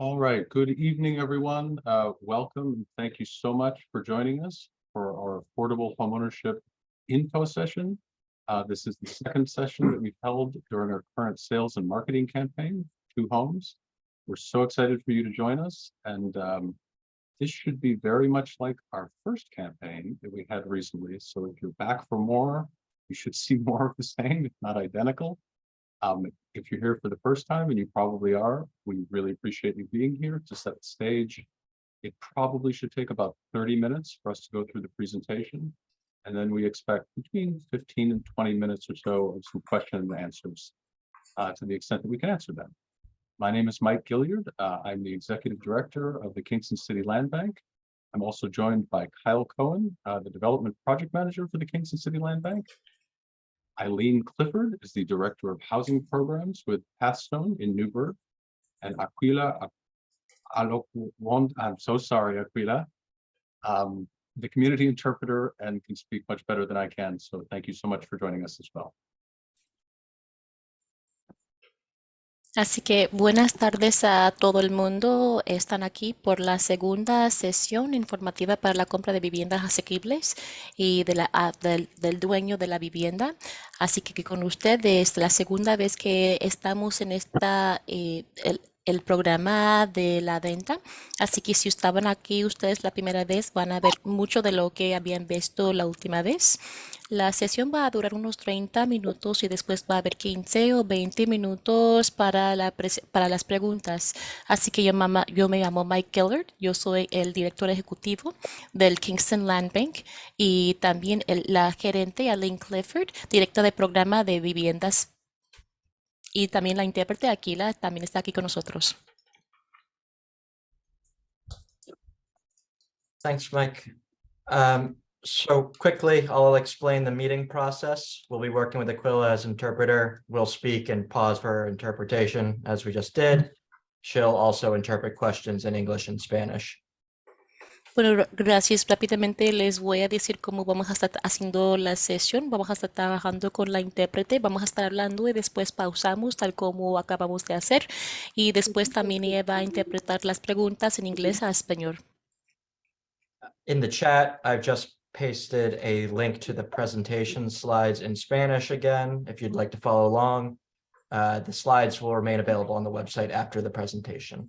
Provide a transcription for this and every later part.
All right, good evening, everyone. Welcome and thank you so much for joining us for our affordable homeownership info session. This is the second session that we've held during our current sales and marketing campaign, Two Homes. We're so excited for you to join us, and this should be very much like our first campaign that we had recently. So if you're back for more, you should see more of the same, if not identical. If you're here for the first time, and you probably are, we really appreciate you being here to set the stage. It probably should take about 30 minutes for us to go through the presentation. And then we expect between 15 and 20 minutes or so of some question and answers to the extent that we can answer them. My name is Mike Gilliard. I'm the Executive Director of the Kingston City Land Bank. I'm also joined by Kyle Cohen, the Development Project Manager for the Kingston City Land Bank. Eileen Clifford is the Director of Housing Programs with PathStone in Newburgh. And Aquila I'm so sorry, Aquila, the community interpreter and can speak much better than I can. So thank you so much for joining us as well. Así que buenas tardes a todo el mundo. Están aquí por la segunda sesión informativa para la compra de viviendas asequibles y del dueño de la vivienda. Así que con ustedes, la segunda vez que estamos en el programa de la venta. Así que si estaban aquí ustedes la primera vez, van a ver mucho de lo que habían visto la última vez. La sesión va a durar unos 30 minutos y después va a haber 15 o 20 minutos para las preguntas. Así que yo me llamo Mike Gillard, yo soy el director ejecutivo del Kingston Land Bank y también la gerente Eileen Clifford, directora de programa de viviendas. Y también la intérprete Aquila también está aquí con nosotros. Thanks, Mike. So quickly, I'll explain the meeting process. We'll be working with Aquila as interpreter. We'll speak and pause for her interpretation, as we just did. She'll also interpret questions in English and Spanish. Bueno, gracias. Rápidamente les voy a decir cómo vamos a estar haciendo la sesión. Vamos a estar trabajando con la intérprete, vamos a estar hablando y después pausamos tal como acabamos de hacer. Y después también ella va a interpretar las preguntas en inglés a español. In the chat, I've just pasted a link to the presentation slides in Spanish again, if you'd like to follow along. The slides will remain available on the website after the presentation.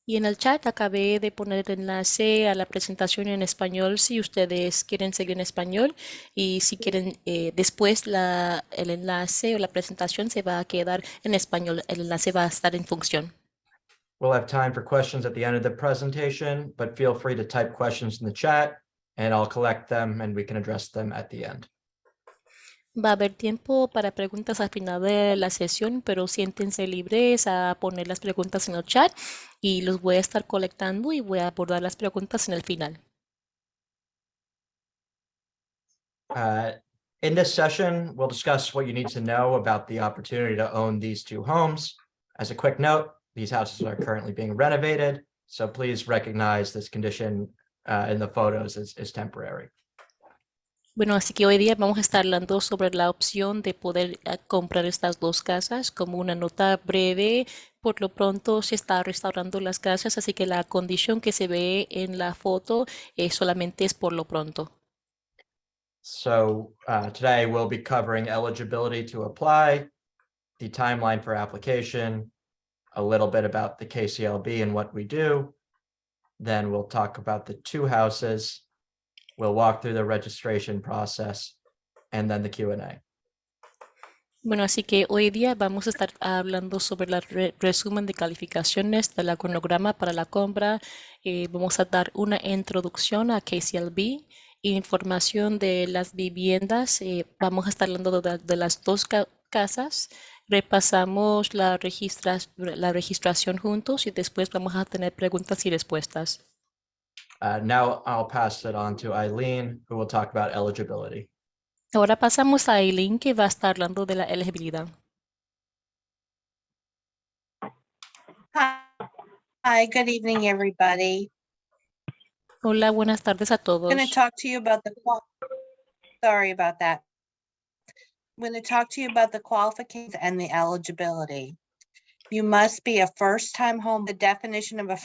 Y en el chat acabé de poner el enlace a la presentación en español si ustedes quieren seguir en español y si quieren después el enlace o la presentación se va a quedar en español, el enlace va a estar en función. We'll have time for questions at the end of the presentation, but feel free to type questions in the chat and I'll collect them and we can address them at the end. Va a haber tiempo para preguntas al final de la sesión, pero siéntense libres a poner las preguntas en el chat y los voy a estar colectando y voy a abordar las preguntas en el final. In this session, we'll discuss what you need to know about the opportunity to own these two homes. As a quick note, these houses are currently being renovated, so please recognize this condition in the photos is temporary. Bueno, así que hoy día vamos a estar hablando sobre la opción de poder comprar estas dos casas. Como una nota breve, por lo pronto se está restaurando las casas, así que la condición que se ve en la foto solamente es por lo pronto. So today we'll be covering eligibility to apply, the timeline for application, a little bit about the KCLB and what we do. Then we'll talk about the two houses. We'll walk through the registration process and then the Q&A. Bueno, así que hoy día vamos a estar hablando sobre el resumen de calificaciones del cronograma para la compra. Vamos a dar una introducción a KCLB, información de las viviendas. Vamos a estar hablando de las dos casas. Repasamos la registración juntos y después vamos a tener preguntas y respuestas. Now I'll pass it on to Eileen, who will talk about eligibility. Ahora pasamos a Eileen, que va a estar hablando de la elegibilidad. Hi, good evening, everybody. Hola, buenas tardes a todos. I'm going to talk to you about sorry about that. I'm going to talk to you about the qualifications and the eligibility. You must be a first-time home. The definition of a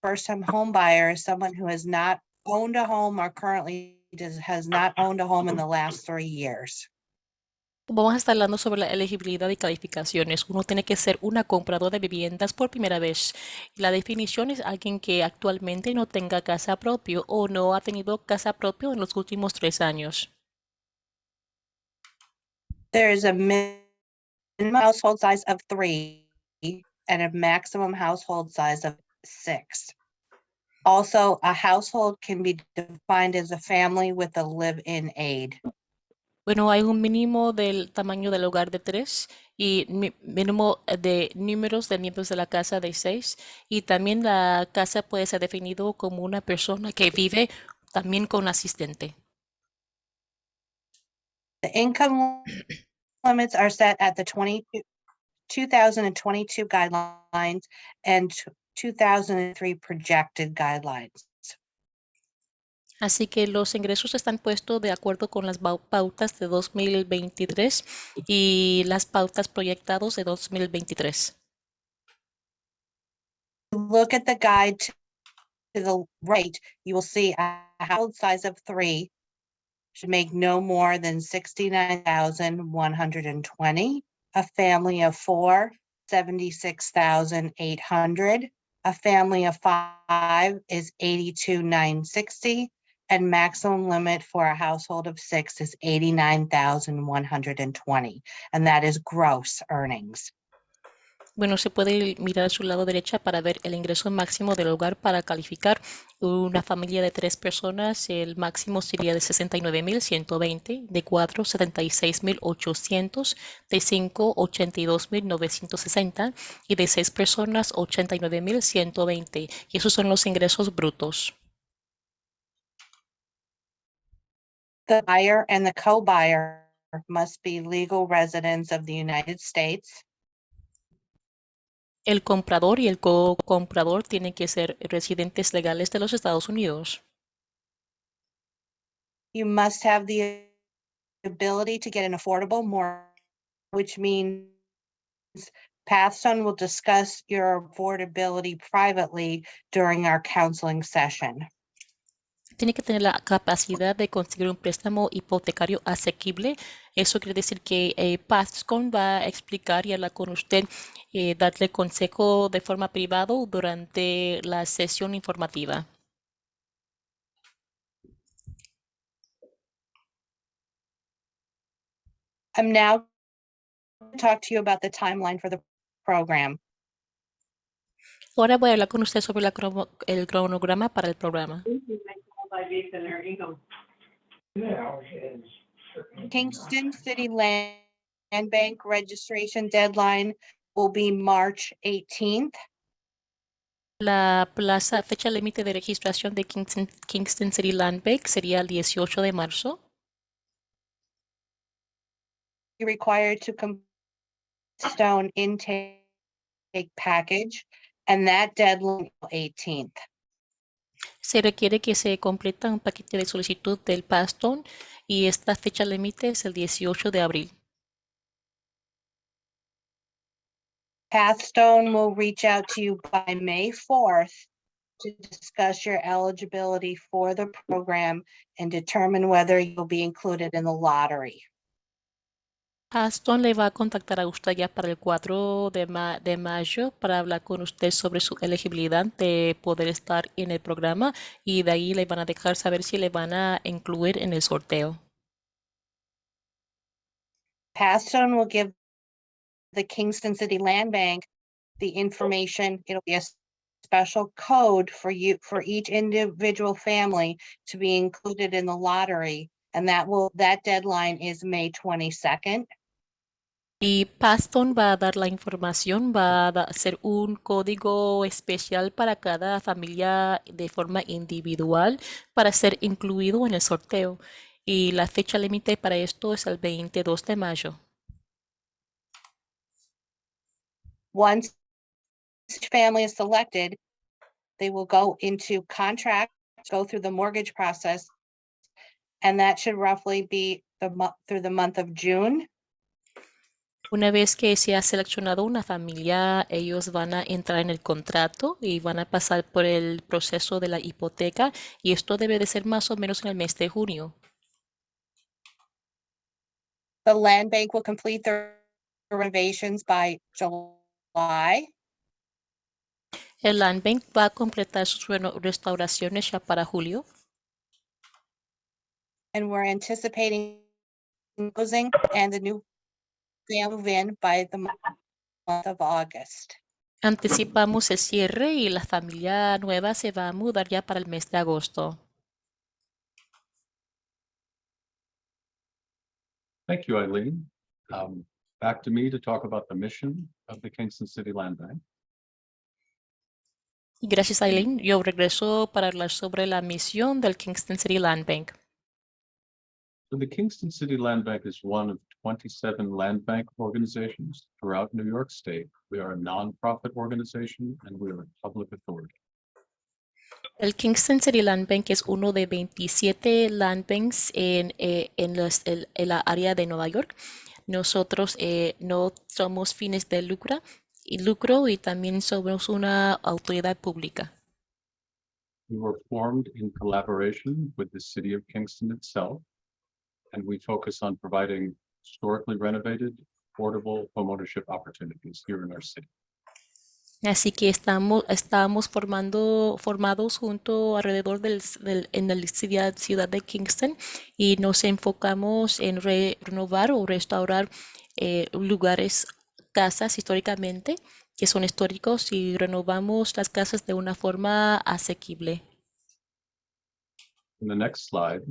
first-time home buyer is someone who has not owned a home or currently has not owned a home in the last 3 years. Vamos a estar hablando sobre la elegibilidad y calificaciones. Uno tiene que ser una compradora de viviendas por primera vez. La definición es alguien que actualmente no tenga casa propio o no ha tenido casa propio en los últimos 3 años. There is a minimum household size of 3 and a maximum household size of 6. Also, a household can be defined as a family with a live-in aid. Bueno, hay un mínimo del tamaño del hogar de 3 y mínimo de números de miembros de la casa de 6. Y también la casa puede ser definido como una persona que vive también con asistente. The income limits are set at the 2022 guidelines and 2003 projected guidelines. Así que los ingresos están puestos de acuerdo con las pautas de 2023 y las pautas proyectadas de 2023. Look at the guide to the right, you will see a household size of 3 should make no more than 69,120. A family of 4, 76,800. A family of 5 is 82,960. And maximum limit for a household of 6 is 89,120. And that is gross earnings. Bueno, se puede mirar a su lado derecha para ver el ingreso máximo del hogar para calificar una familia de 3 personas. El máximo sería de 69,120, de 4, 76,800, de 5, 82,960 y de 6 personas, 89,120. Y esos son los ingresos brutos. The buyer and the co-buyer must be legal residents of the United States. El comprador y el co-comprador tienen que ser residentes legales de los Estados Unidos. You must have the ability to get an affordable mortgage, which means PathStone will discuss your affordability privately during our counseling session. Tiene que tener la capacidad de conseguir un préstamo hipotecario asequible. Eso quiere decir que PathStone va a explicar y hablar con usted, darle consejo de forma privada durante la sesión informativa. I'm now going to talk to you about the timeline for the program. Ahora voy a hablar con usted sobre el cronograma para el programa. Kingston City Land Bank registration deadline will be March 18th. La fecha límite de registración de Kingston City Land Bank sería el 18 de marzo. You're required to complete PathStone intake package, and that deadline 18th. Se requiere que se completa un paquete de solicitud del PathStone y esta fecha límite es el 18 de abril. PathStone will reach out to you by May 4th to discuss your eligibility for the program and determine whether you'll be included in the lottery. PathStone le va a contactar a usted ya para el 4 de mayo para hablar con usted sobre su elegibilidad de poder estar en el programa y de ahí le van a dejar saber si le van a incluir en el sorteo. PathStone will give the Kingston City Land Bank the information. It'll be a special code for you, for each individual family to be included in the lottery. And that deadline is May 22nd. Y PathStone va a dar la información, va a hacer un código especial para cada familia de forma individual para ser incluido en el sorteo. Y la fecha límite para esto es el 22 de mayo. Once each family is selected, they will go into contract, go through the mortgage process, and that should roughly be through the month of June. Una vez que se ha seleccionado una familia, ellos van a entrar en el contrato y van a pasar por el proceso de la hipoteca y esto debe de ser más o menos en el mes de junio. The land bank will complete the renovations by July. El Land Bank va a completar sus restauraciones ya para julio And we're anticipating closing and the new family move in by the month of August. Anticipamos el cierre y la familia nueva se va a mudar ya para el mes de agosto. Thank you, Eileen. Back to me to talk about the mission of the Kingston City Land Bank. Y gracias, Eileen. Yo regreso para hablar sobre la misión del Kingston City Land Bank. So the Kingston City Land Bank is one of 27 land bank organizations throughout New York State. We are a nonprofit organization and we are a public authority. El Kingston City Land Bank es uno de 27 land banks en la área de Nueva York. Nosotros no somos fines de lucro y también somos una autoridad pública. We were formed in collaboration with the city of Kingston itself, and we focus on providing historically renovated, affordable homeownership opportunities here in our city. Así que estamos formados junto alrededor en la ciudad de Kingston y nos enfocamos en renovar o restaurar lugares, casas históricamente que son históricos y renovamos las casas de una forma asequible. In the next slide,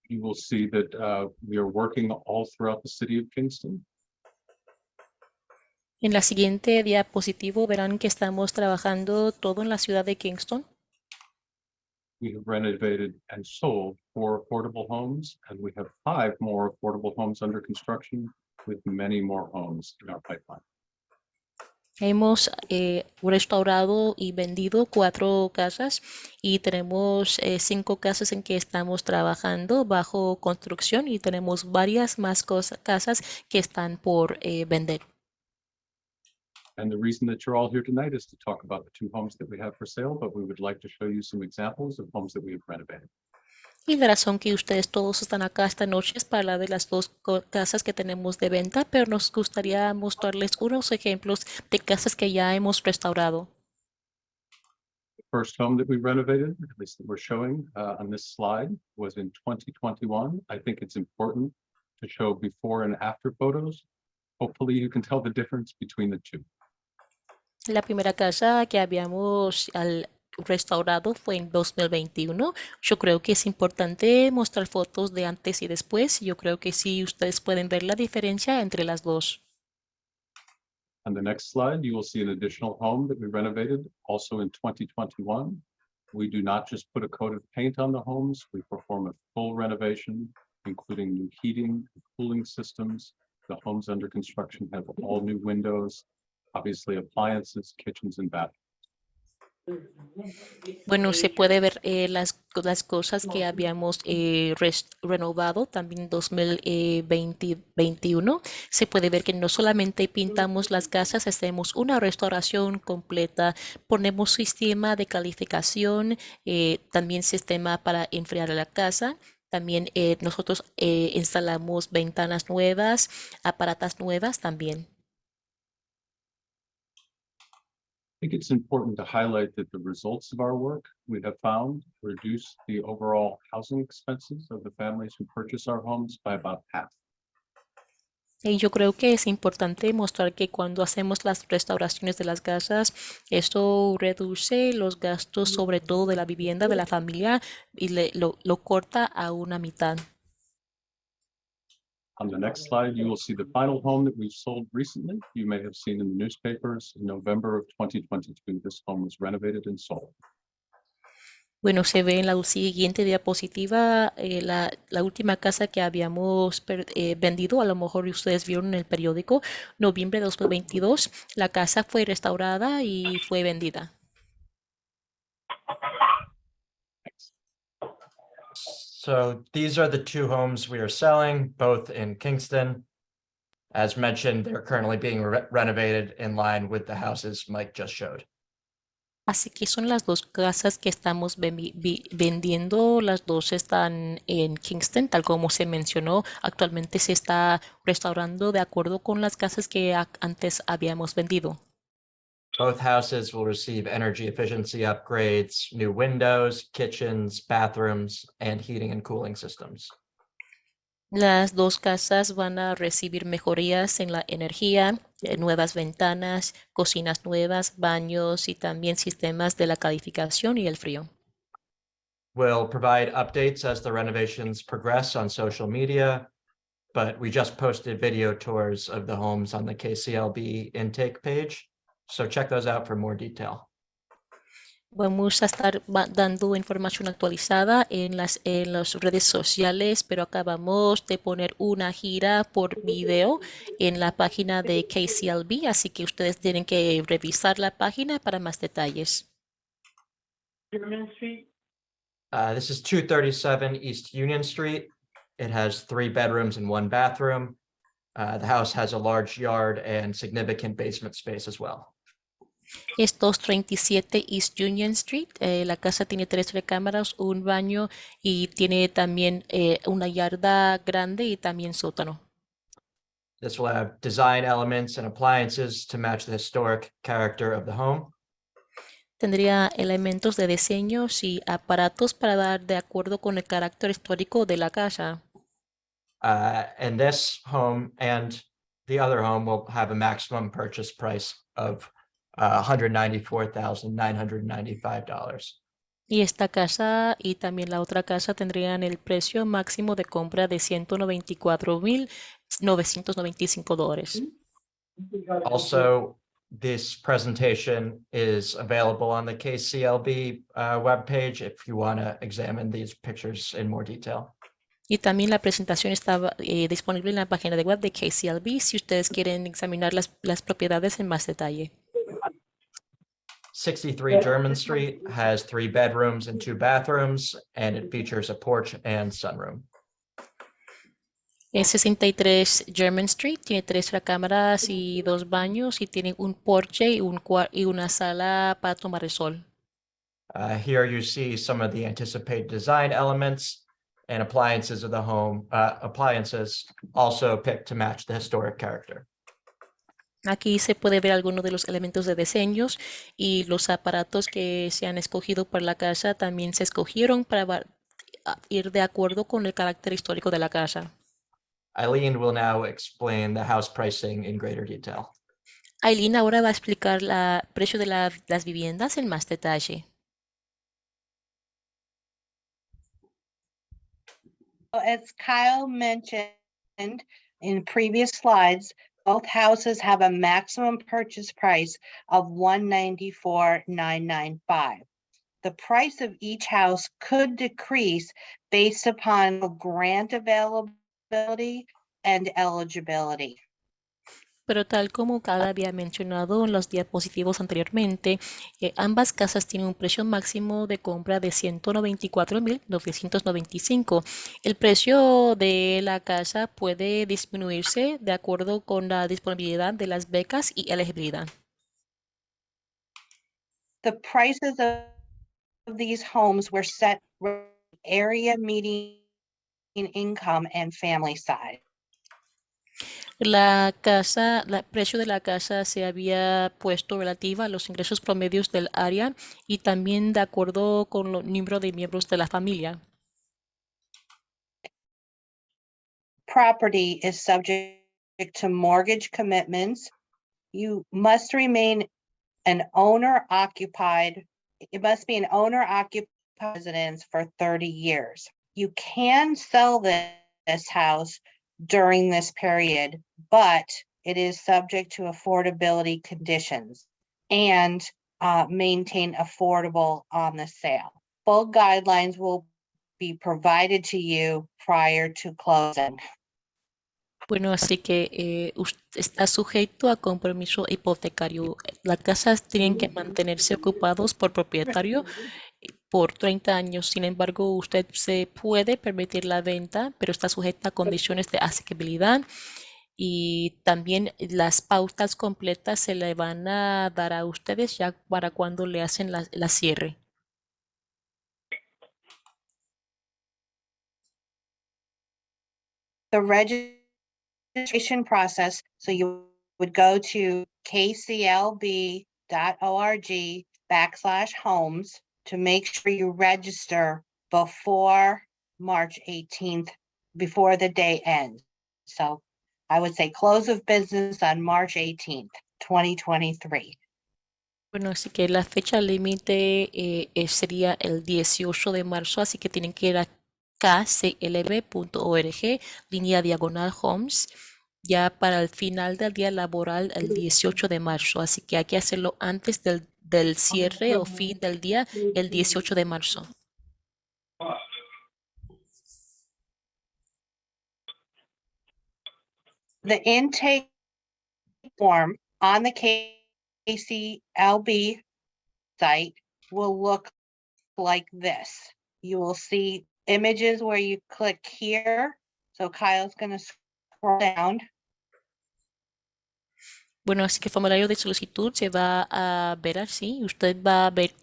you will see that we are working all throughout the city of Kingston. En la siguiente diapositivo verán que estamos trabajando todo en la ciudad de Kingston. We have renovated and sold 4 affordable homes, and we have 5 more affordable homes under construction, with many more homes in our pipeline. Hemos restaurado y vendido 4 casas y tenemos 5 casas en que estamos trabajando bajo construcción y tenemos varias más casas que están por vender. And the reason that you're all here tonight is to talk about the 2 homes that we have for sale, but we would like to show you some examples of homes that we have renovated. Y la razón que ustedes todos están acá esta noche es para hablar de las 2 casas que tenemos de venta, pero nos gustaría mostrarles unos ejemplos de casas que ya hemos restaurado. The first home that we renovated, at least that we're showing on this slide, was in 2021. I think it's important to show before and after photos. Hopefully you can tell the difference between the two. La primera casa que habíamos restaurado fue en 2021. Yo creo que es importante mostrar fotos de antes y después. Yo creo que sí, ustedes pueden ver la diferencia entre las dos. On the next slide, you will see an additional home that we renovated also in 2021. We do not just put a coat of paint on the homes, we perform a full renovation, including new heating, and cooling systems. The homes under construction have all new windows, obviously appliances, kitchens, and bathrooms. Bueno, se puede ver las cosas que habíamos renovado también en 2021. Se puede ver que no solamente pintamos las casas, hacemos una restauración completa, ponemos sistema de calificación, también sistema para enfriar la casa. También nosotros instalamos ventanas nuevas, aparatos nuevas también. I think it's important to highlight that the results of our work we have found reduce the overall housing expenses of the families who purchase our homes by about half. Y yo creo que es importante mostrar que cuando hacemos las restauraciones de las casas, esto reduce los gastos, sobre todo de la vivienda de la familia, y lo corta a una mitad. On the next slide, you will see the final home that we've sold recently. You may have seen in the newspapers in November of 2022. This home was renovated and sold. Bueno, se ve en la siguiente diapositiva la última casa que habíamos vendido. A lo mejor ustedes vieron en el periódico, noviembre de 2022. La casa fue restaurada y fue vendida. So these are the two homes we are selling, both in Kingston. As mentioned, they're currently being renovated in line with the houses Mike just showed. Así que son las dos casas que estamos vendiendo. Las dos están en Kingston, tal como se mencionó. Actualmente se está restaurando de acuerdo con las casas que antes habíamos vendido. Both houses will receive energy efficiency upgrades, new windows, kitchens, bathrooms, and heating and cooling systems. Las dos casas van a recibir mejorías en la energía, nuevas ventanas, cocinas nuevas, baños y también sistemas de la calificación y el frío. We'll provide updates as the renovations progress on social media, but we just posted video tours of the homes on the KCLB intake page. So check those out for more detail. Vamos a estar dando información actualizada en las redes sociales, pero acabamos de poner una gira por video en la página de KCLB, así que ustedes tienen que revisar la página para más detalles. This is 237 East Union Street. It has 3 bedrooms and 1 bathroom. The house has a large yard and significant basement space as well. Es 237 East Union Street. La casa tiene 3 recámaras, un baño y tiene también una yarda grande y también sótano. This will have design elements and appliances to match the historic character of the home. Tendría elementos de diseños y aparatos para dar de acuerdo con el carácter histórico de la casa. And this home and the other home will have a maximum purchase price of $194,995. Y esta casa y también la otra casa tendrían el precio máximo de compra de $194,995. Also, this presentation is available on the KCLB webpage if you want to examine these pictures in more detail. Y también la presentación está disponible en la página de web de KCLB si ustedes quieren examinar las propiedades en más detalle. 63 German Street has 3 bedrooms and 2 bathrooms, and it features a porch and sunroom. En 63 German Street tiene 3 recámaras y 2 baños y tiene un porche y una sala para tomar el sol. Here you see some of the anticipated design elements and appliances of the home. Appliances also picked to match the historic character. Aquí se puede ver algunos de los elementos de diseños y los aparatos que se han escogido para la casa también se escogieron para ir de acuerdo con el carácter histórico de la casa. Eileen will now explain the house pricing in greater detail. Aileen ahora va a explicar el precio de las viviendas en más detalle. As Kyle mentioned in previous slides, both houses have a maximum purchase price of $194,995. The price of each house could decrease based upon grant availability and eligibility. Pero tal como Kyle había mencionado en los diapositivos anteriormente, ambas casas tienen un precio máximo de compra de $194,995. El precio de la casa puede disminuirse de acuerdo con la disponibilidad de las becas y elegibilidad. The prices of these homes were set with area, median income, and family size. El precio de la casa se había puesto relativa a los ingresos promedios del área y también de acuerdo con el número de miembros de la familia. Property is subject to mortgage commitments. You must remain an owner-occupied. It must be an owner-occupied residence for 30 years. You can sell this house during this period, but it is subject to affordability conditions and maintain affordable on the sale. Full guidelines will be provided to you prior to closing. Bueno, así que está sujeto a compromiso hipotecario. Las casas tienen que mantenerse ocupados por propietario por 30 años. Sin embargo, usted se puede permitir la venta, pero está sujeta a condiciones de asequibilidad. Y también las pautas completas se le van a dar a ustedes ya para cuando le hacen la cierre. The registration process, so you would go to kclb.org/homes to make sure you register before March 18th, before the day ends. So I would say close of business on March 18th, 2023. Bueno, así que la fecha límite sería el 18 de marzo, así que tienen que ir a kclb.org/homes ya para el final del día laboral el 18 de marzo, así que hay que hacerlo antes del cierre o fin del día el 18 de marzo. The intake form on the KCLB site will look like this. You will see images where you click here. So Kyle's going to scroll down. Bueno, así que el formulario de solicitud se va a ver así. Usted va a ver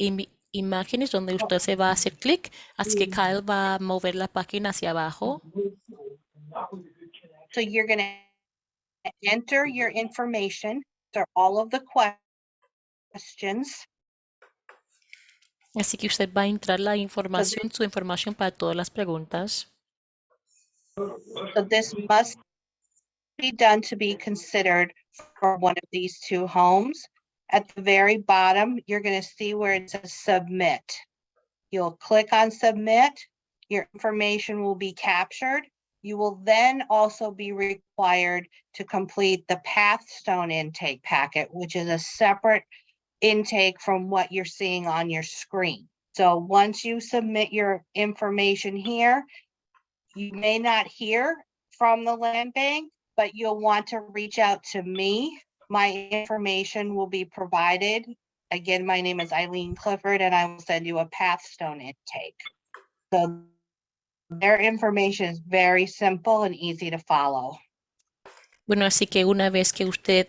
imágenes donde usted se va a hacer clic. Así que Kyle va a mover la página hacia abajo. So you're going to enter your information, so all of the questions. Así que usted va a entrar la información, su información para todas las preguntas. So this must be done to be considered for one of these two homes. At the very bottom, you're going to see where it says submit. You'll click on submit. Your information will be captured. You will then also be required to complete the PathStone intake packet, which is a separate intake from what you're seeing on your screen. So once you submit your information here, you may not hear from the land bank, but you'll want to reach out to me. My information will be provided. Again, my name is Eileen Clifford, and I will send you a PathStone intake. So their information is very simple and easy to follow. Bueno, así que una vez que usted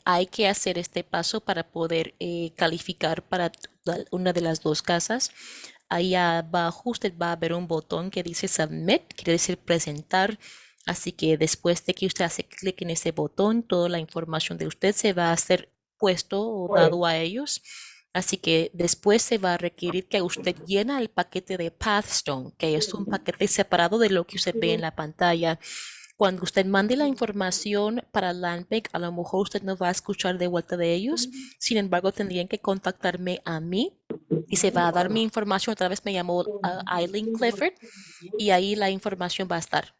hay que hacer este paso para poder calificar para una de las dos casas. Ahí abajo usted va a ver un botón que dice Submit, quiere decir presentar. Así que después de que usted hace clic en ese botón, toda la información de usted se va a ser puesto o dado a ellos. Así que después se va a requerir que usted llene el paquete de PathStone, que es un paquete separado de lo que usted ve en la pantalla. Cuando usted mande la información para Land Bank, a lo mejor usted no va a escuchar de vuelta de ellos. Sin embargo, tendrían que contactarme a mí y se va a dar mi información. Otra vez me llamo Eileen Clifford y ahí la información va a estar.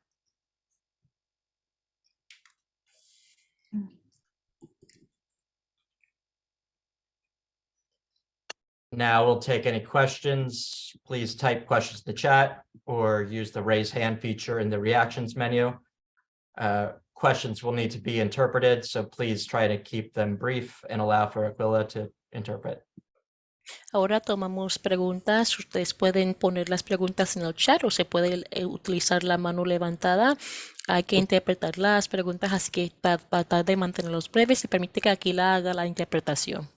Now we'll take any questions. Please type questions in the chat or use the raise hand feature in the reactions menu. Questions will need to be interpreted, so please try to keep them brief and allow for Aquila to interpret. Ahora tomamos preguntas. Ustedes pueden poner las preguntas en el chat o se puede utilizar la mano levantada. Hay que interpretar las preguntas, así que para tratar de mantenerlos breves, se permite que Aquila haga la interpretación.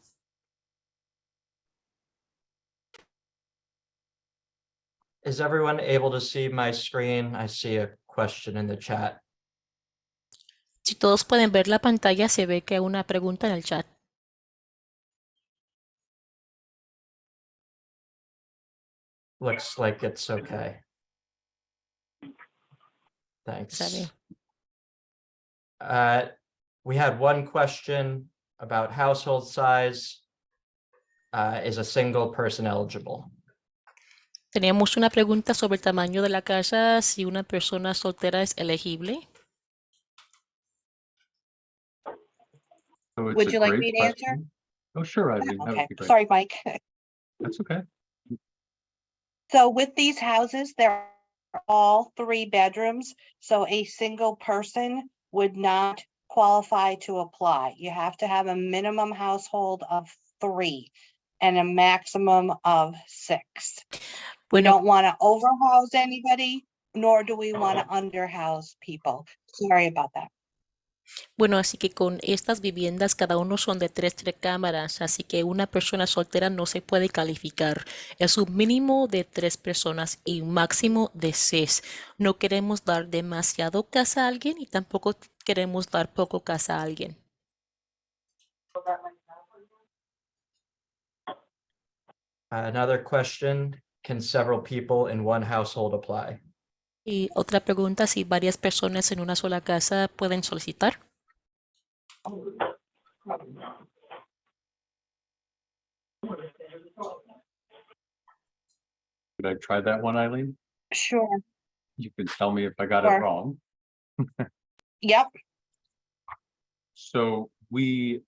Is everyone able to see my screen? I see a question in the chat. Si todos pueden ver la pantalla, se ve que hay una pregunta en el chat. Looks like it's okay. Thanks. Sabe. We had one question about household size. Is a single person eligible? Teníamos una pregunta sobre el tamaño de la casa, si una persona soltera es elegible. So it's Would a you like great me to answer? question. Oh, sure, Eileen, that Okay, would be great. sorry, Mike. That's okay. So with these houses, they're all 3 bedrooms, so a single person would not qualify to apply. You have to have a minimum household of 3. and a maximum of 6. We Bueno, don't want to overhouse anybody, nor do we want to underhouse people. Sorry about that. bueno, así que con estas viviendas cada uno son de 3 recámaras, así que una persona soltera no se puede calificar. Es un mínimo de 3 personas y un máximo de 6. No queremos dar demasiado casa a alguien y tampoco queremos dar poco casa a alguien. Another question, can several people in one household apply? Y otra pregunta, si varias personas en una sola casa pueden solicitar. Could I try that one, Eileen? Sure. You can tell me if I got it Sure. wrong. Yep. So we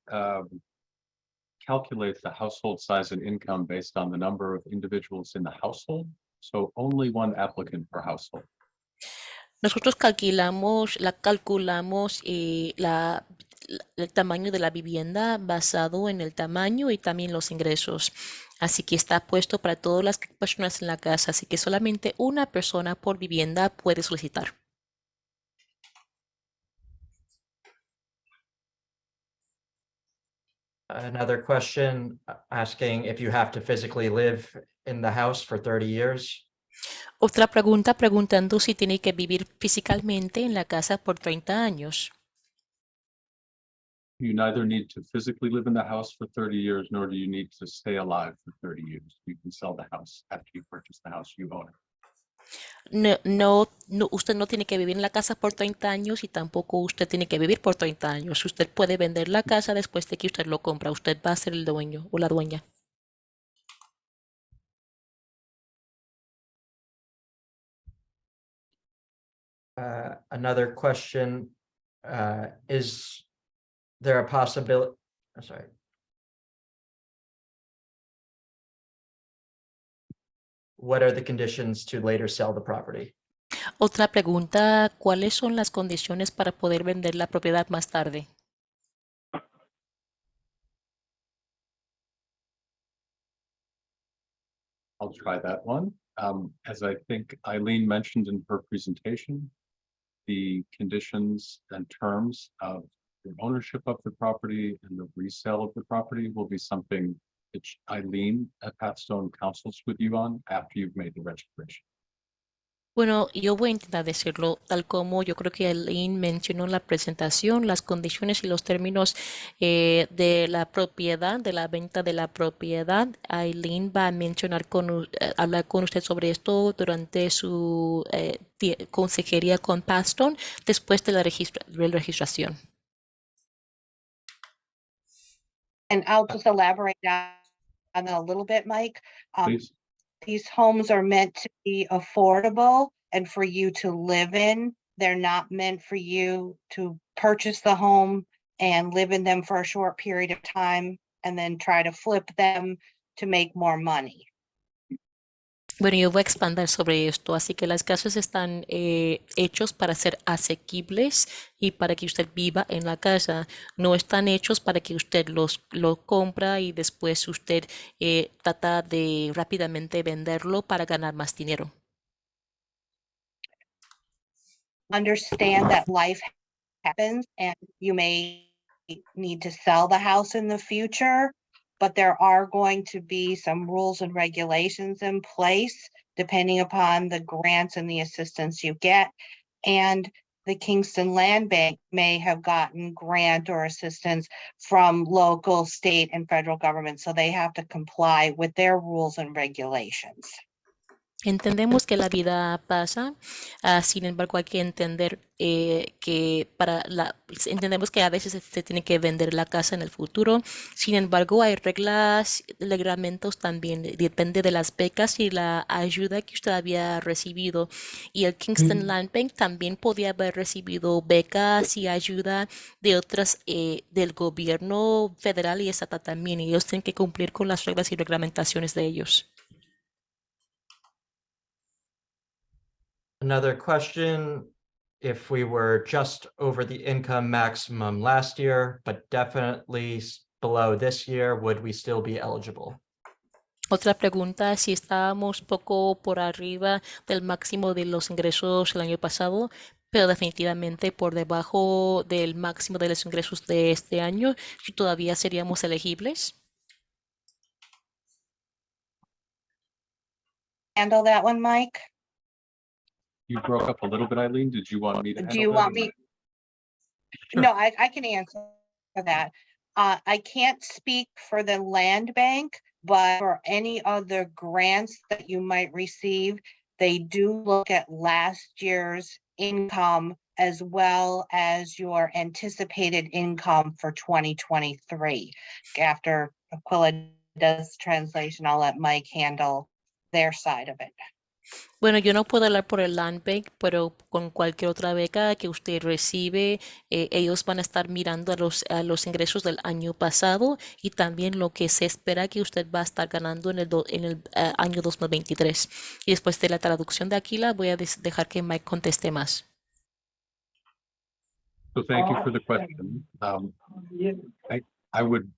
calculate the household size and income based on the number of individuals in the household. So only one applicant per household. Nosotros calculamos el tamaño de la vivienda basado en el tamaño y también los ingresos. Así que está puesto para todas las personas en la casa, así que solamente una persona por vivienda puede solicitar. Another question asking if you have to physically live in the house for 30 years. Otra pregunta preguntando si tiene que vivir físicamente en la casa por 30 años. You neither need to physically live in the house for 30 years, nor do you need to stay alive for 30 years. You can sell the house after you purchase the house, you own it. Usted no tiene que vivir en la casa por 30 años y tampoco usted tiene que vivir por 30 años. Usted puede vender la casa después de que usted lo compra. Usted va a ser el dueño o la dueña. Another question, is there a possibility, sorry. What are the conditions to later sell the property? Otra pregunta, ¿cuáles son las condiciones para poder vender la propiedad más tarde? I'll try that one. As I think Eileen mentioned in her presentation, the conditions and terms of the ownership of the property and the resale of the property will be something that Eileen at PathStone counsels with you on after you've made the registration. Bueno, yo voy a intentar decirlo tal como yo creo que Eileen mencionó en la presentación, las condiciones y los términos de la propiedad, de la venta de la propiedad. Eileen va a mencionar hablar con usted sobre esto durante su consejería con PathStone después de la registración. And I'll just elaborate on that a little bit, Mike. Please. These homes are meant to be affordable and for you to live in. They're not meant for you to purchase the home and live in them for a short period of time and then try to flip them to make more money. Bueno, yo voy a expandir sobre esto, así que las casas están hechos para ser asequibles y para que usted viva en la casa. No están hechos para que usted lo compra y después usted trata de rápidamente venderlo para ganar más dinero. Understand that life happens and you may need to sell the house in the future, but there are going to be some rules and regulations in place depending upon the grants and the assistance you get. And the Kingston Land Bank may have gotten grant or assistance from local, state, and federal government, so they have to comply with their rules and regulations. Entendemos que la vida pasa, sin embargo hay que entender entendemos que a veces se tiene que vender la casa en el futuro. Sin embargo, hay reglas, reglamentos también, depende de las becas y la ayuda que usted había recibido. Y el Kingston Land Bank también podía haber recibido becas y ayuda de otras del gobierno federal y estatal también. Y ellos tienen que cumplir con las reglas y reglamentaciones de ellos. Another question, if we were just over the income maximum last year, but definitely below this year, would we still be eligible? Otra pregunta, si estábamos poco por arriba del máximo de los ingresos el año pasado, pero definitivamente por debajo del máximo de los ingresos de este año, si todavía seríamos elegibles. Handle that one, Mike? You broke up a little bit, Eileen. Did you want me to Do handle you that? want me? Sure. No, I can answer that. I can't speak for the land bank, but for any other grants that you might receive, they do look at last year's income as well as your anticipated income for 2023. After Aquila does translation, I'll let Mike handle their side of it. Bueno, yo no puedo hablar por el Land Bank, pero con cualquier otra beca que usted recibe, ellos van a estar mirando a los ingresos del año pasado y también lo que se espera que usted va a estar ganando en el año 2023. Y después de la traducción de Aquila, voy a dejar que Mike conteste más. So thank you for the question. I would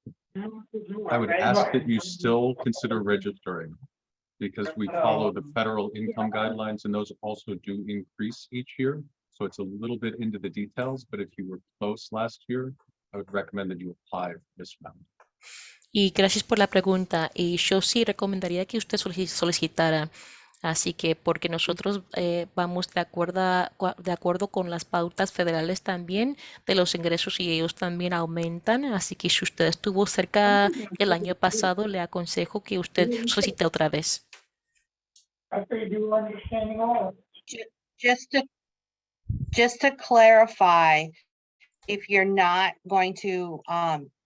ask that you still consider registering because we follow the federal income guidelines and those also do increase each year. So it's a little bit into the details, but if you were close last year, I would recommend that you apply for this round. Y gracias por la pregunta. Y yo sí recomendaría que usted solicitara. Así que porque nosotros vamos de acuerdo con las pautas federales también de los ingresos y ellos también aumentan. Así que si usted estuvo cerca el año pasado, le aconsejo que usted solicite otra vez. Just to clarify, if you're not going to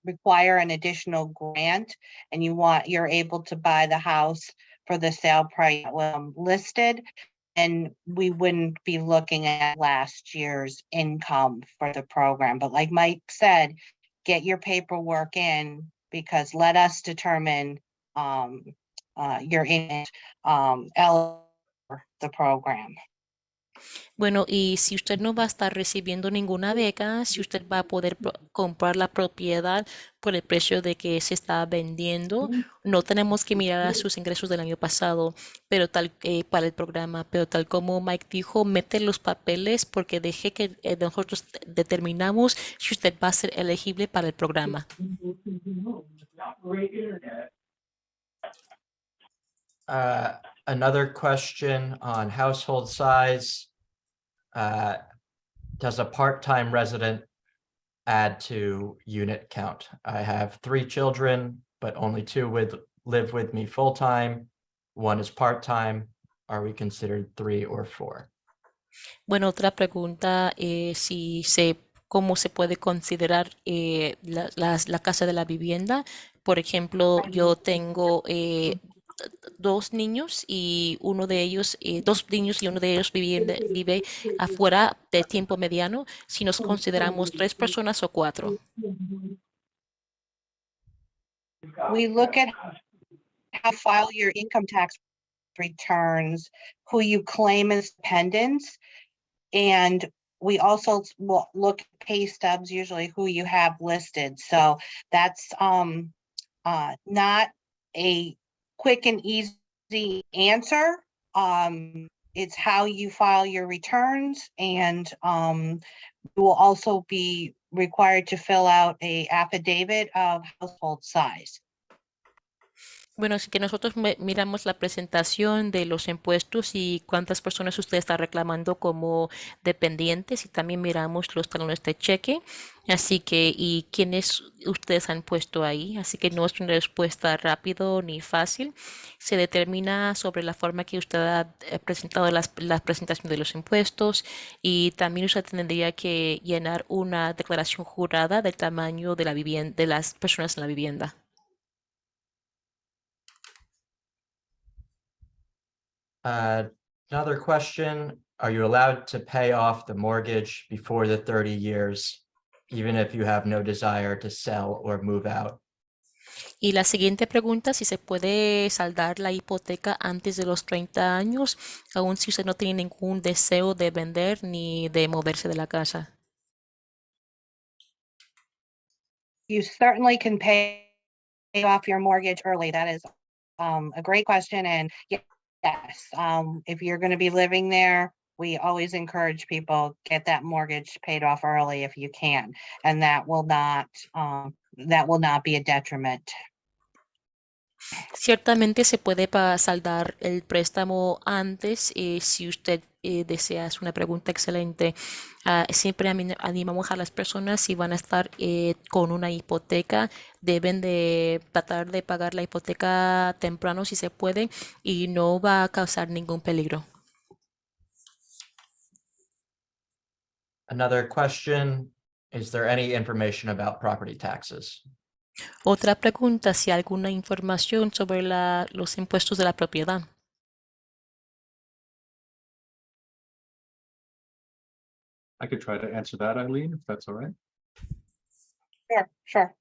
require an additional grant and you're able to buy the house for the sale price listed, and we wouldn't be looking at last year's income for the program. But like Mike said, get your paperwork in because let us determine your eligible for the program. Bueno, y si usted no va a estar recibiendo ninguna beca, si usted va a poder comprar la propiedad por el precio de que se está vendiendo, no tenemos que mirar a sus ingresos del año pasado, pero para el programa, pero tal como Mike dijo, mete los papeles porque deje que nosotros determinamos si usted va a ser elegible para el programa. Another question on household size. Does a part-time resident add to unit count? I have 3 children, but only 2 live with me full-time. 1 is part-time. Are we considered 3 or 4? Bueno, otra pregunta, cómo se puede considerar la casa de la vivienda. Por ejemplo, yo tengo 2 niños y uno de ellos, vive afuera de tiempo mediano, si nos consideramos 3 personas o 4. We look at how you file your income tax returns, who you claim as dependents, and we also will look at pay stubs, usually who you have listed. So that's not a quick and easy answer. It's how you file your returns, and you will also be required to fill out a affidavit of household size. Bueno, así que nosotros miramos la presentación de los impuestos y cuántas personas usted está reclamando como dependientes y también miramos los talones de cheque. Así que, y quiénes ustedes han puesto ahí. Así que no es una respuesta rápido ni fácil. Se determina sobre la forma que usted ha presentado la presentación de los impuestos y también usted tendría que llenar una declaración jurada del tamaño de la vivienda, de las personas en la vivienda. Another question, are you allowed to pay off the mortgage before the 30 years, even if you have no desire to sell or move out? Y la siguiente pregunta, si se puede saldar la hipoteca antes de los 30 años, aun si usted no tiene ningún deseo de vender ni de moverse de la casa. You certainly can pay off your mortgage early. That is a great question, and yes, if you're gonna be living there, we always encourage people, get that mortgage paid off early if you can, and that will not be a detriment. Ciertamente se puede saldar el préstamo antes si usted desea. Es una pregunta excelente. Siempre animamos a las personas, si van a estar con una hipoteca, deben de tratar de pagar la hipoteca temprano si se puede y no va a causar ningún peligro. Another question, is there any information about property taxes? Otra pregunta, si hay alguna información sobre los impuestos de la propiedad. I could try to answer that, Eileen, if that's all right. Sure.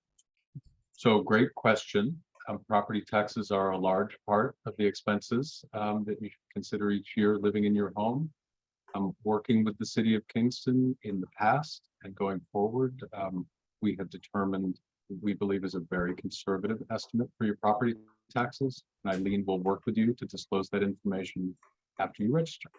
So great question. Property taxes are a large part of the expenses that you should consider each year living in your home. Working with the city of Kingston in the past and going forward, we have determined, we believe, is a very conservative estimate for your property taxes. And Eileen will work with you to disclose that information after you register.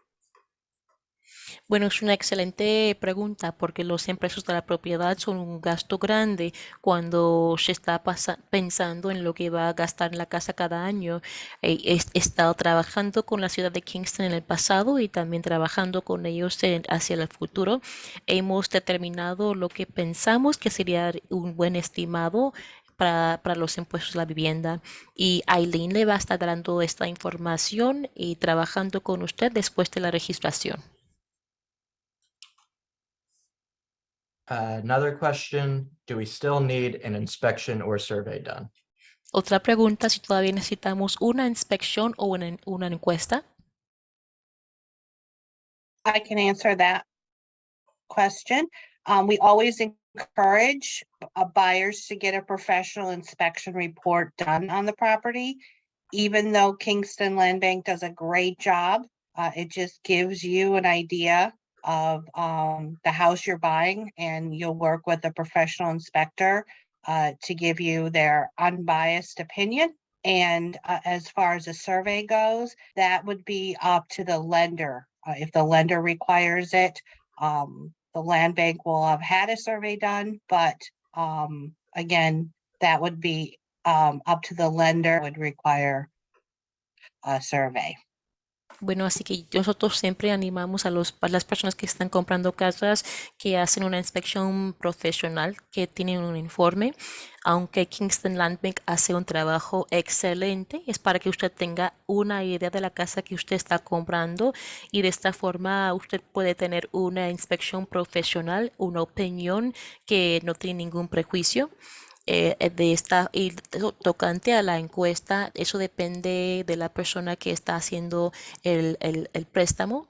Bueno, es una excelente pregunta porque los impuestos de la propiedad son un gasto grande cuando se está pensando en lo que va a gastar en la casa cada año. He estado trabajando con la ciudad de Kingston en el pasado y también trabajando con ellos hacia el futuro. Hemos determinado lo que pensamos que sería un buen estimado para los impuestos de la vivienda. Y Eileen le va a estar dando esta información y trabajando con usted después de la registración. Another question, do we still need an inspection or survey done? Otra pregunta, si todavía necesitamos una inspección o una encuesta. I can answer that question. We always encourage buyers to get a professional inspection report done on the property. Even though Kingston Land Bank does a great job, it just gives you an idea of the house you're buying, and you'll work with a professional inspector to give you their unbiased opinion. And as far as a survey goes, that would be up to the lender. If the lender requires it, the land bank will have had a survey done, but again, that would be up to the lender, would require a survey. Bueno, así que nosotros siempre animamos a las personas que están comprando casas que hacen una inspección profesional, que tienen un informe. Aunque Kingston Land Bank hace un trabajo excelente, es para que usted tenga una idea de la casa que usted está comprando y de esta forma usted puede tener una inspección profesional, una opinión que no tiene ningún prejuicio. Y tocante a la encuesta, eso depende de la persona que está haciendo el préstamo.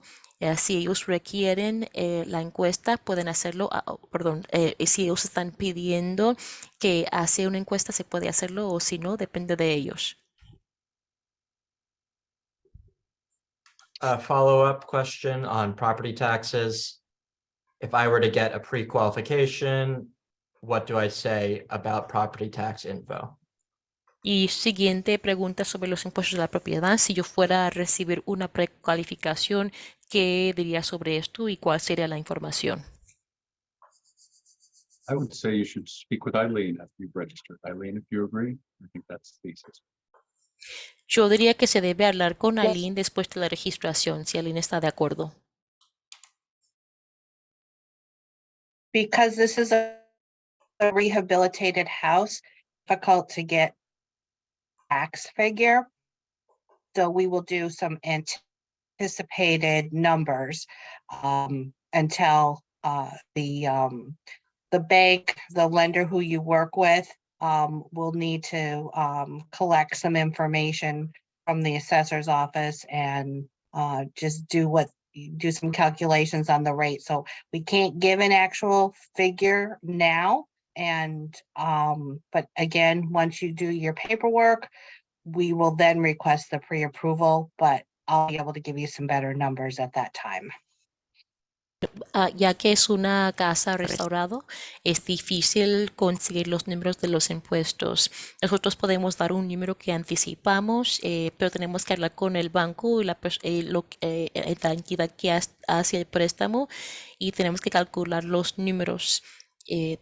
Si ellos requieren la encuesta, pueden hacerlo. Si ellos están pidiendo que hace una encuesta, se puede hacerlo, o si no, depende de ellos. A follow-up question on property taxes. If I were to get a pre-qualification, what do I say about property tax info? Y siguiente pregunta sobre los impuestos de la propiedad. Si yo fuera a recibir una precalificación, ¿qué diría sobre esto y cuál sería la información? I would say you should speak with Eileen after you've registered. Eileen, if you agree, I think that's the easiest. Yo diría que se debe hablar con Eileen después de la registración, si Eileen está de acuerdo. Because this is a rehabilitated house, difficult to get tax figure. So we will do some anticipated numbers until the bank, the lender who you work with, will need to collect some information from the assessor's office and just do some calculations on the rate. So we can't give an actual figure now. And but again, once you do your paperwork, we will then request the pre-approval, but I'll be able to give you some better numbers at that time. Ya que es una casa restaurado, es difícil conseguir los números de los impuestos. Nosotros podemos dar un número que anticipamos, pero tenemos que hablar con el banco y la entidad que hace el préstamo y tenemos que calcular los números y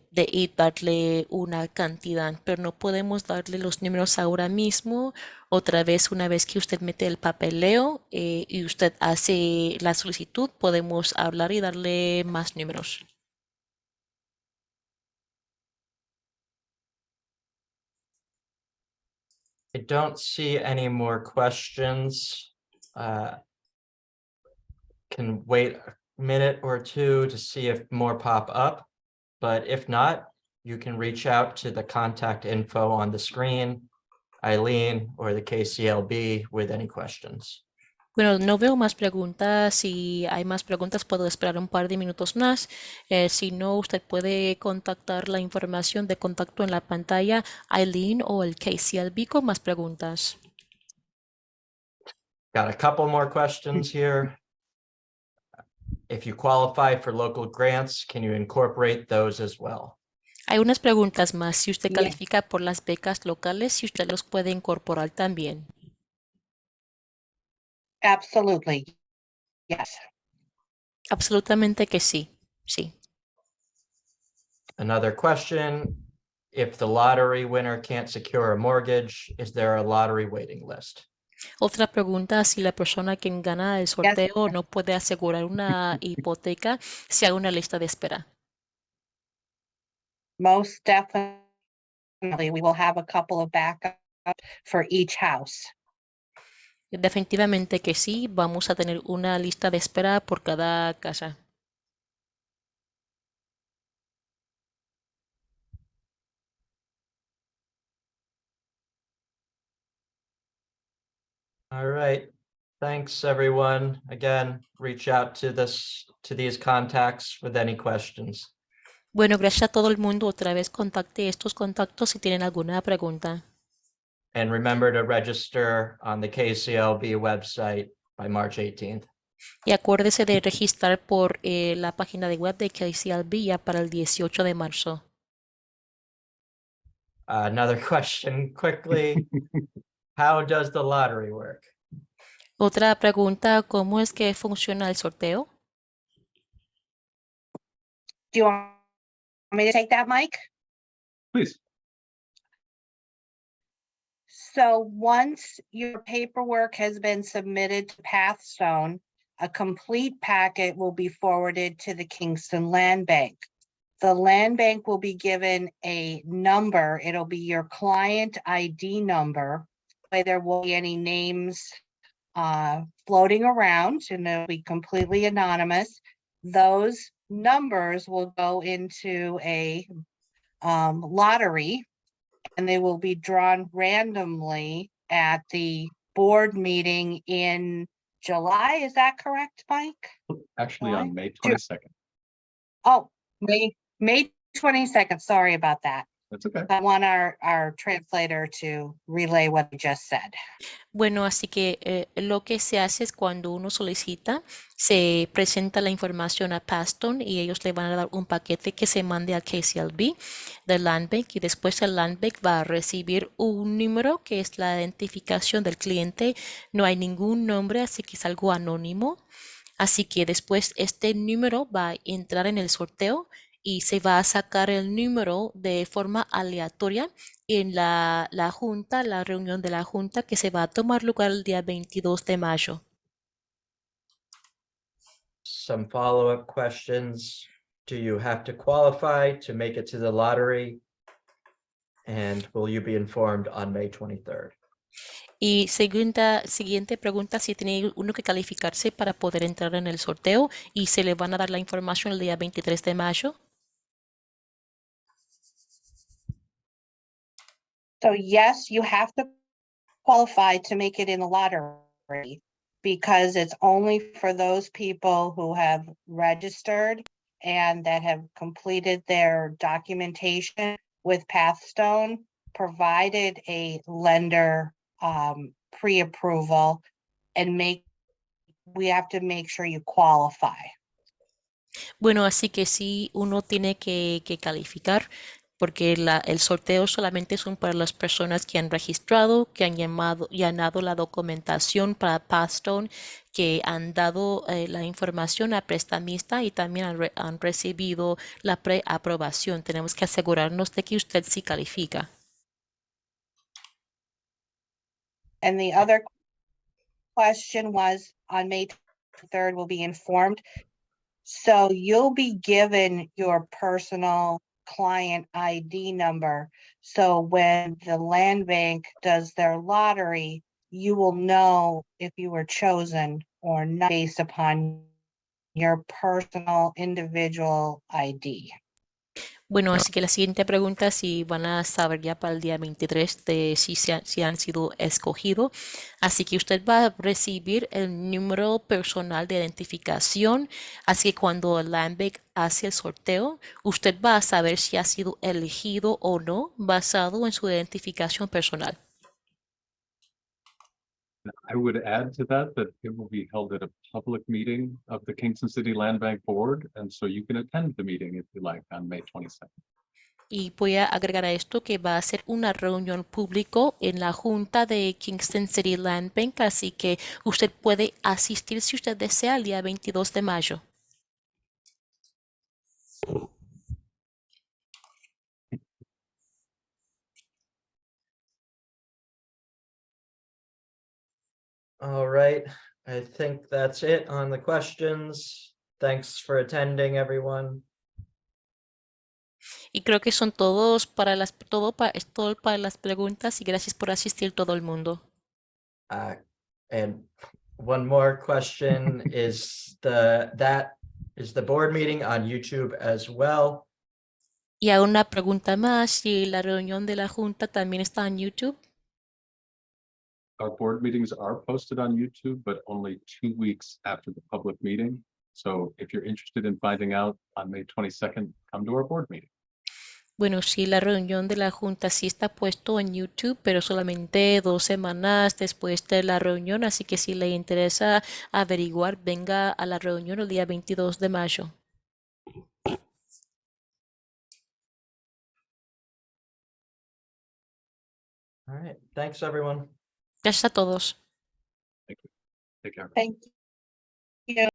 darle una cantidad, pero no podemos darle los números ahora mismo. Otra vez, una vez que usted mete el papeleo y usted hace la solicitud, podemos hablar y darle más números. I don't see any more questions. Can wait a minute or two to see if more pop up. But if not, you can reach out to the contact info on the screen, Eileen or the KCLB with any questions. Bueno, no veo más preguntas. Si hay más preguntas, puedo esperar un par de minutos más. Si no, usted puede contactar la información de contacto en la pantalla, Eileen o el KCLB con más preguntas. Got a couple more questions here. If you qualify for local grants, can you incorporate those as well? Hay unas preguntas más. Si usted Yeah. califica por las becas locales, si usted los puede incorporar también. Absolutely. Yes. Absolutamente que sí. Sí. Another question, if the lottery winner can't secure a mortgage, is there a lottery waiting list? Otra pregunta, si la persona quien gana el sorteo no puede asegurar una hipoteca, si hay una lista de espera. Most definitely, we will have a couple of backups for each house. Definitivamente que sí, vamos a tener una lista de espera por cada casa. All right, thanks everyone. Again, reach out to these contacts with any questions. Bueno, gracias a todo el mundo. Otra vez contacte estos contactos si tienen alguna pregunta. And remember to register on the KCLB website by March 18th. Y acuérdese de registrar por la página de web de KCLB ya para el 18 de marzo. Another question quickly. How does the lottery work? Otra pregunta, ¿cómo es que funciona el sorteo? Do you want me to take that, Mike? Please. So once your paperwork has been submitted to PathStone, a complete packet will be forwarded to the Kingston Land Bank. The land bank will be given a number. It'll be your client ID number. There won't be any names floating around, and it'll be completely anonymous. Those numbers will go into a lottery, and they will be drawn randomly at the board meeting in July. Is that correct, Mike? Actually, on May June. 22nd. Oh, May 22nd. Sorry about that. That's okay. I want our translator to relay what I just said. Bueno, así que lo que se hace es cuando uno solicita, se presenta la información a PathStone y ellos le van a dar un paquete que se mande al KCLB del Land Bank y después el Land Bank va a recibir un número que es la identificación del cliente. No hay ningún nombre, así que es algo anónimo. Así que después este número va a entrar en el sorteo y se va a sacar el número de forma aleatoria en la junta, la reunión de la junta que se va a tomar lugar el día 22 de mayo. Some follow-up questions. Do you have to qualify to make it to the lottery? And will you be informed on May 23rd? Y siguiente pregunta, si tiene uno que calificarse para poder entrar en el sorteo y se le van a dar la información el día 23 de mayo. So yes, you have to qualify to make it in the lottery because it's only for those people who have registered and that have completed their documentation with PathStone, provided a lender pre-approval, and we have to make sure you qualify. Bueno, así que sí, uno tiene que calificar porque el sorteo solamente son para las personas que han registrado, que han llenado la documentación para PathStone, que han dado la información a prestamista y también han recibido la preaprobación. Tenemos que asegurarnos de que usted sí califica. And the other question was on May 3rd, will be informed. So you'll be given your personal client ID number. So when the land bank does their lottery, you will know if you were chosen or not based upon your personal individual ID. Bueno, así que la siguiente pregunta, si van a saber ya para el día 23 de si han sido escogidos. Así que usted va a recibir el número personal de identificación. Así que cuando el Land Bank hace el sorteo, usted va a saber si ha sido elegido o no basado en su identificación personal. I would add to that it will be held at a public meeting of the Kingston City Land Bank Board, and so you can attend the meeting if you like on May 22nd. Y voy a agregar a esto que va a ser una reunión público en la junta de Kingston City Land Bank, así que usted puede asistir si usted desea el día 22 de mayo. All right, I think that's it on the questions. Thanks for attending, everyone. Y creo que son todos para es todo para las preguntas y gracias por asistir todo el mundo. And one more question, is the board meeting on YouTube as well? Y a una pregunta más, si la reunión de la junta también está en YouTube. Our board meetings are posted on YouTube, but only 2 weeks after the public meeting. So if you're interested in finding out on May 22nd, come to our board meeting. Bueno, sí, la reunión de la junta sí está puesto en YouTube, pero solamente 2 semanas después de la reunión, así que si le interesa averiguar, venga a la reunión el día 22 de mayo. All right, thanks, everyone. Gracias a todos. Take care. Thank you.